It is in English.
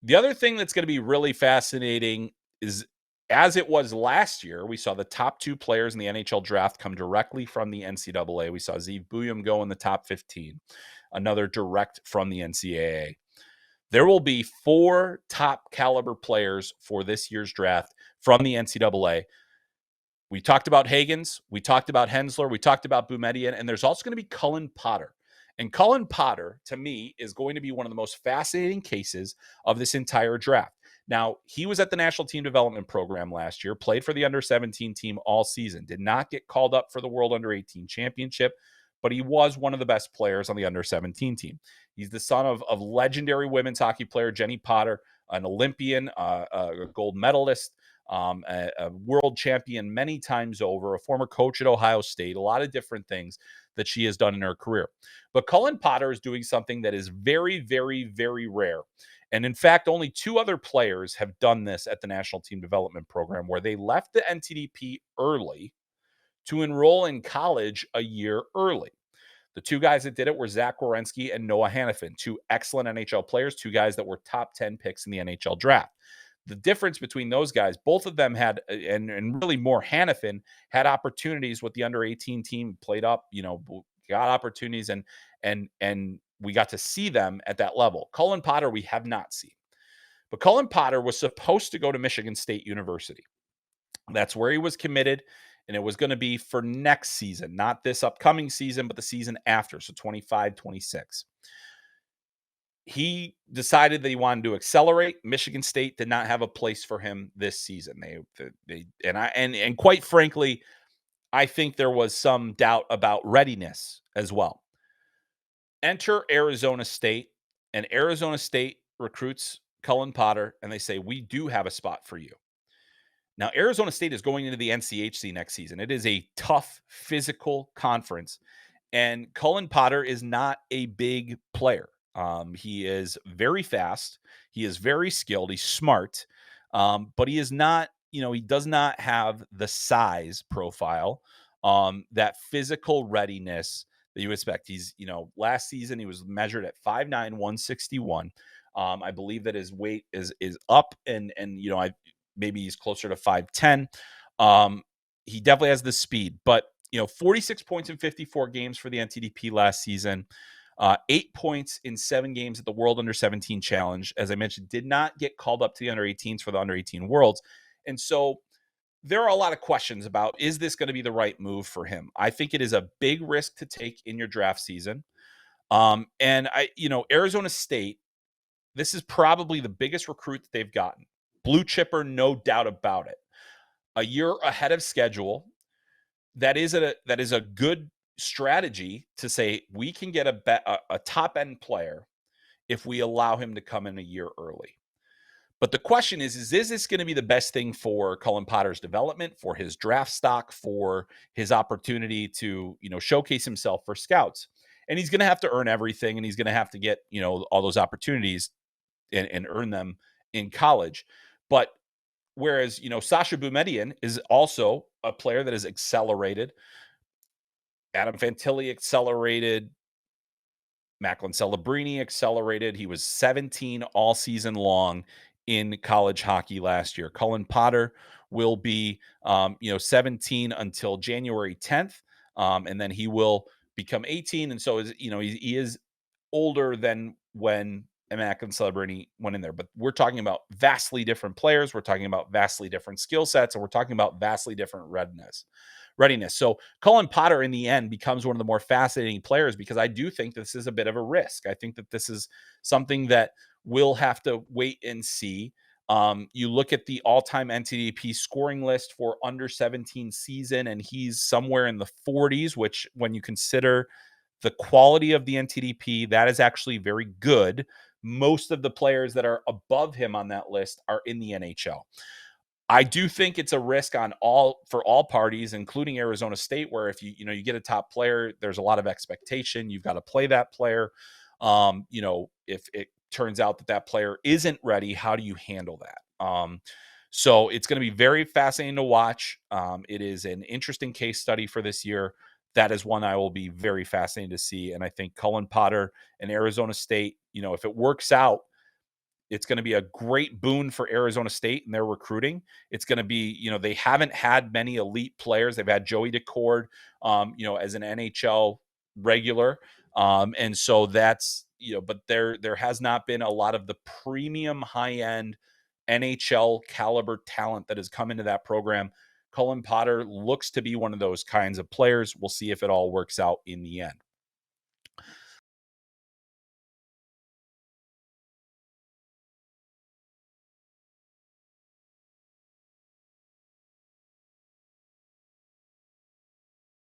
The other thing that's going to be really fascinating is, as it was last year, we saw the top 2 players in the NHL draft come directly from the NCAA. We saw Zeev Buium go in the top 15, another direct from the NCAA. There will be 4 top caliber players for this year's draft from the NCAA. We talked about Hagens, we talked about Hensler, we talked about Boumediene, and there's also going to be Cullen Potter. And Cullen Potter, to me, is going to be one of the most fascinating cases of this entire draft. Now, he was at the National Team Development Program last year, played for the under-17 team all season, did not get called up for the World Under-18 Championship, but he was one of the best players on the under-17 team. He's the son of legendary women's hockey player Jenny Potter, an Olympian, a gold medalist, a world champion many times over, a former coach at Ohio State, a lot of different things that she has done in her career. But Cullen Potter is doing something that is very, very, very rare. And in fact, only 2 other players have done this at the National Team Development Program, where they left the NTDP early to enroll in college a year early. The 2 guys that did it were Zach Werenski and Noah Hannafin, 2 excellent NHL players, 2 guys that were top 10 picks in the NHL draft. The difference between those guys, both of them had, and really more Hannafin, had opportunities with the under-18 team, played up, got opportunities, and we got to see them at that level. Cullen Potter, we have not seen. But Cullen Potter was supposed to go to Michigan State University. That's where he was committed, and it was going to be for next season, not this upcoming season, but the season after, so 25-26. He decided that he wanted to accelerate. Michigan State did not have a place for him this season. And quite frankly, I think there was some doubt about readiness as well. Enter Arizona State, and Arizona State recruits Cullen Potter, and they say, we do have a spot for you. Now, Arizona State is going into the NCHC next season. It is a tough, physical conference, and Cullen Potter is not a big player. He is very fast. He is very skilled. He's smart, but he is not, he does not have the size profile, that physical readiness that you expect. He's, last season he was measured at 5'9", 161. I believe that his weight is up, and maybe he's closer to 5'10". He definitely has the speed, but 46 points in 54 games for the NTDP last season. 8 points in 7 games at the World Under-17 Challenge. As I mentioned, did not get called up to the Under-18s for the Under-18 Worlds. And so there are a lot of questions about, is this going to be the right move for him? I think it is a big risk to take in your draft season. And Arizona State, this is probably the biggest recruit that they've gotten. Blue chipper, no doubt about it. A year ahead of schedule. That is a good strategy to say we can get a top end player if we allow him to come in a year early. But the question is this going to be the best thing for Cullen Potter's development, for his draft stock, for his opportunity to, showcase himself for scouts? And he's going to have to earn everything, and he's going to have to get, all those opportunities and earn them in college. But whereas, Sasha Boumediene is also a player that has accelerated. Adam Fantilli accelerated. Macklin Celebrini accelerated. He was 17 all season long in college hockey last year. Cullen Potter will be, 17 until January 10th. And then he will become 18. And so, he is older than when Macklin Celebrini went in there. But we're talking about vastly different players. We're talking about vastly different skill sets, and we're talking about vastly different readiness. So Cullen Potter in the end becomes one of the more fascinating players, because I do think this is a bit of a risk. I think that this is something that we'll have to wait and see. You look at the all-time NTDP scoring list for under 17 season, and he's somewhere in the 40s, which when you consider the quality of the NTDP, that is actually very good. Most of the players that are above him on that list are in the NHL. I do think it's a risk for all parties, including Arizona State, where if you get a top player, there's a lot of expectation. You've got to play that player. If it turns out that player isn't ready, how do you handle that? So it's going to be very fascinating to watch. It is an interesting case study for this year. That is one I will be very fascinated to see. And I think Cullen Potter and Arizona State, if it works out, It's going to be a great boon for Arizona State and their recruiting. It's going to be, they haven't had many elite players. They've had Joey DeCord, as an NHL regular. And so that's, but there has not been a lot of the premium high end NHL caliber talent that has come into that program. Cullen Potter looks to be one of those kinds of players. We'll see if it all works out in the end.